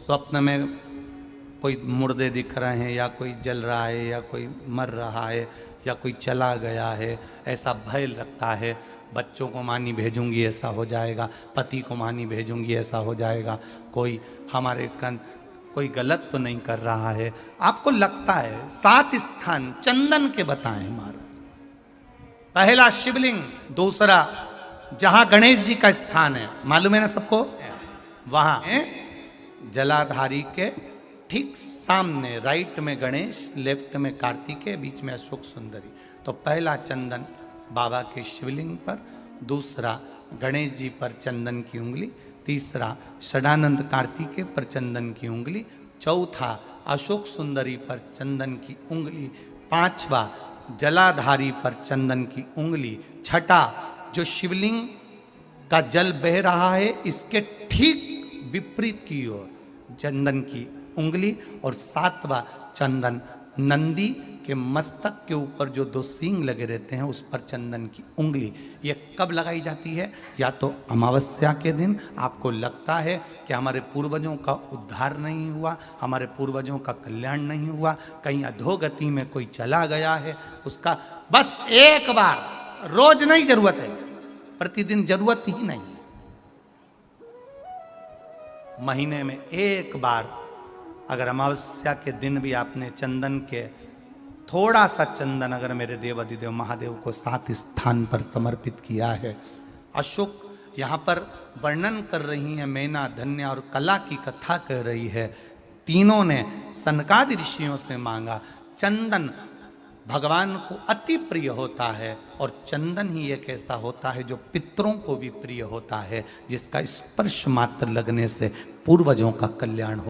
स्वप्न में कोई मुर्दे दिख रहे हैं या कोई जल रहा है या कोई मर रहा है या कोई चला गया है, ऐसा भय लगता है। बच्चों को मानी भेजूंगी ऐसा हो जाएगा, पति को मानी भेजूंगी ऐसा हो जाएगा, कोई हमारे कोई गलत तो नहीं कर रहा है, आपको लगता है। 7 स्थान चंदन के बताएं महाराज। पहला शिवलिंग, दूसरा जहां गणेश जी का स्थान है, मालूम है ना सबको, वहां जलाधारी के ठीक सामने, राइट में गणेश, लेफ्ट में कार्तिकेय, बीच में अशोक सुंदरी। तो पहला चंदन बाबा के शिवलिंग पर, दूसरा गणेश जी पर चंदन की उंगली, तीसरा षडानंद कार्तिकेय पर चंदन की उंगली, चौथा अशोक सुंदरी पर चंदन की उंगली, पांचवा जलाधारी पर चंदन की उंगली, छठा जो शिवलिंग का जल बह रहा है इसके ठीक विपरीत की ओर चंदन की उंगली, और सातवां चंदन नंदी के मस्तक के ऊपर जो 2 सींग लगे रहते हैं उस पर चंदन की उंगली। ये कब लगाई जाती है? या तो अमावस्या के दिन आपको लगता है कि हमारे पूर्वजों का उद्धार नहीं हुआ, हमारे पूर्वजों का कल्याण नहीं हुआ, कहीं अधोगति में कोई चला गया है, उसका बस एक बार, रोज नहीं जरूरत है, प्रतिदिन जरूरत ही नहीं, महीने में एक बार अगर अमावस्या के दिन भी आपने चंदन के थोड़ा सा चंदन अगर मेरे देव अधिदेव महादेव को 7 स्थान पर समर्पित किया है। अशोक यहाँ पर वर्णन कर रही हैं, मैना, धन्या और कला की कथा कह रही है। तीनों ने सनकादि ऋषियों से मांगा। चंदन भगवान को अति प्रिय होता है और चंदन ही एक ऐसा होता है जो पितरों को भी प्रिय होता है, जिसका स्पर्श मात्र लगने से पूर्वजों का कल्याण हो।